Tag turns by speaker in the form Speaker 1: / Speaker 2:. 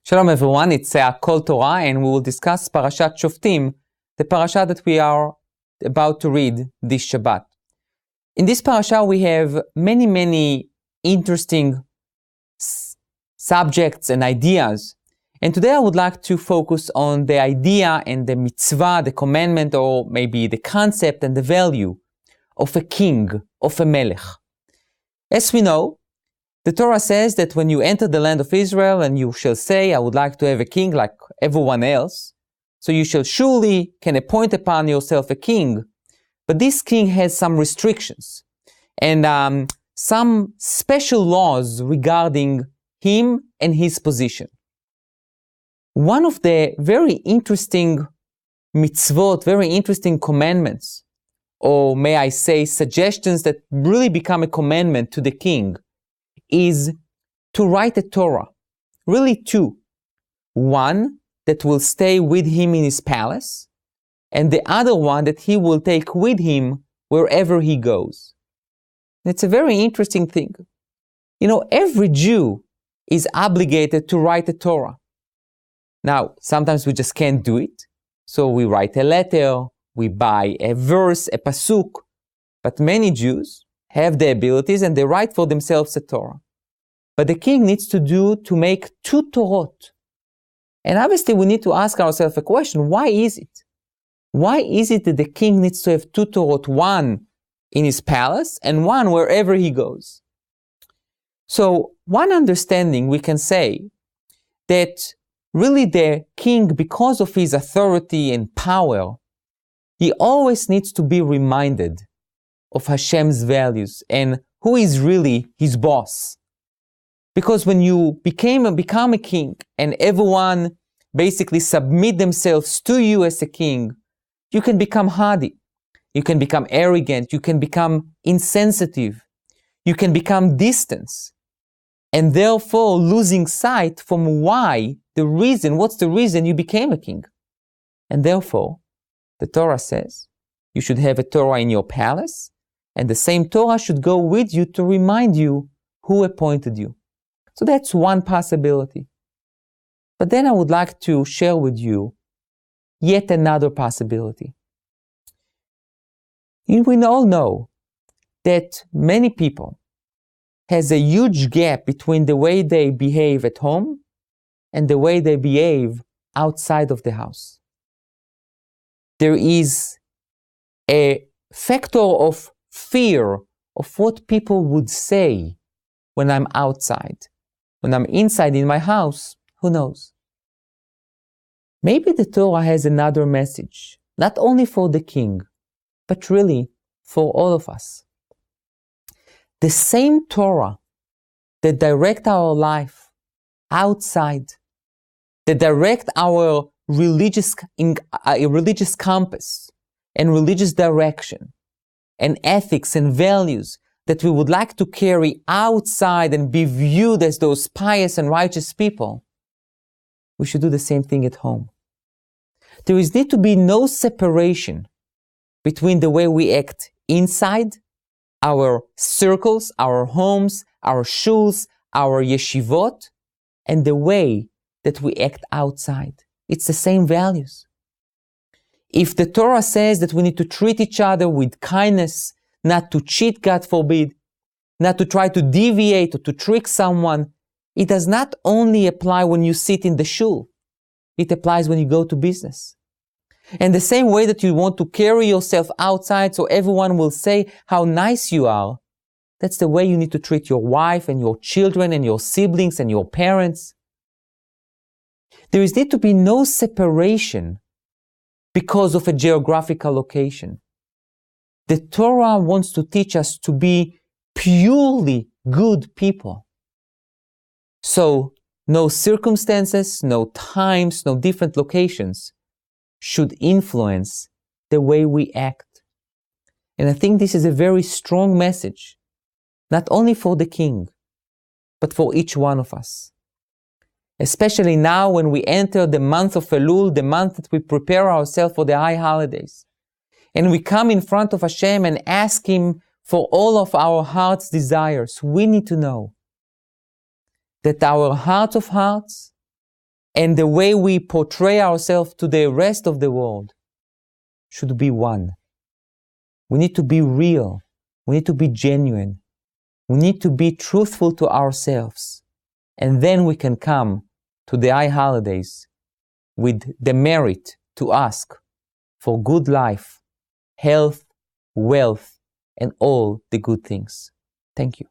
Speaker 1: Shalom everyone, it's Kol Torah and we will discuss Parashat Shoftim, the parasha that we are about to read this Shabbat. In this parasha we have many interesting subjects and ideas, and today I would like to focus on the idea and the mitzvah, the commandment, or maybe the concept and the value of a king, of a melech. As we know, the Torah says that when you enter the land of Israel and you shall say, I would like to have a king like everyone else, so you shall surely can appoint upon yourself a king, but this king has some restrictions and some special laws regarding him and his position. One of the very interesting mitzvot, very interesting commandments, or may I say suggestions that really become a commandment to the king, is to write a Torah. Really two. One that will stay with him in his palace, and the other one that he will take with him wherever he goes. It's a very interesting thing. You know, every Jew is obligated to write a Torah. Now, sometimes we just can't do it, so we write a letter, we buy a verse, a pasuk, but many Jews have the abilities and they write for themselves a Torah. But the king needs to make two Torot. And obviously we need to ask ourselves a question, why is it? Why is it that the king needs to have two Torot, one in his palace and one wherever he goes? So one understanding we can say that really the king, because of his authority and power, he always needs to be reminded of Hashem's values and who is really his boss. Because when you become a king and everyone basically submit themselves to you as a king, you can become hardy, you can become arrogant, you can become insensitive, you can become distant, and therefore losing sight from what's the reason you became a king. And therefore, the Torah says you should have a Torah in your palace, and the same Torah should go with you to remind you who appointed you. So that's one possibility. But then I would like to share with you yet another possibility. We all know that many people has a huge gap between the way they behave at home and the way they behave outside of the house. There is a factor of fear of what people would say when I'm outside. When I'm inside in my house, who knows? Maybe the Torah has another message, not only for the king, but really for all of us. The same Torah that direct our life outside, that direct our religious compass and religious direction and ethics and values that we would like to carry outside and be viewed as those pious and righteous people, we should do the same thing at home. There need to be no separation between the way we act inside our circles, our homes, our shuls, our yeshivot, and the way that we act outside. It's the same values. If the Torah says that we need to treat each other with kindness, not to cheat, God forbid, not to try to deviate or to trick someone, it does not only apply when you sit in the shul. It applies when you go to business. And the same way that you want to carry yourself outside so everyone will say how nice you are, that's the way you need to treat your wife and your children and your siblings and your parents. There need to be no separation because of a geographical location. The Torah wants to teach us to be purely good people. So, no circumstances, no times, no different locations should influence the way we act. And I think this is a very strong message, not only for the king, but for each one of us. Especially now when we enter the month of Elul, the month that we prepare ourselves for the high holidays. And we come in front of Hashem and ask Him for all of our heart's desires. We need to know that our heart of hearts and the way we portray ourselves to the rest of the world should be one. We need to be real. We need to be genuine. We need to be truthful to ourselves. And then we can come to the high holidays with the merit to ask for good life, health, wealth, and all the good things. Thank you.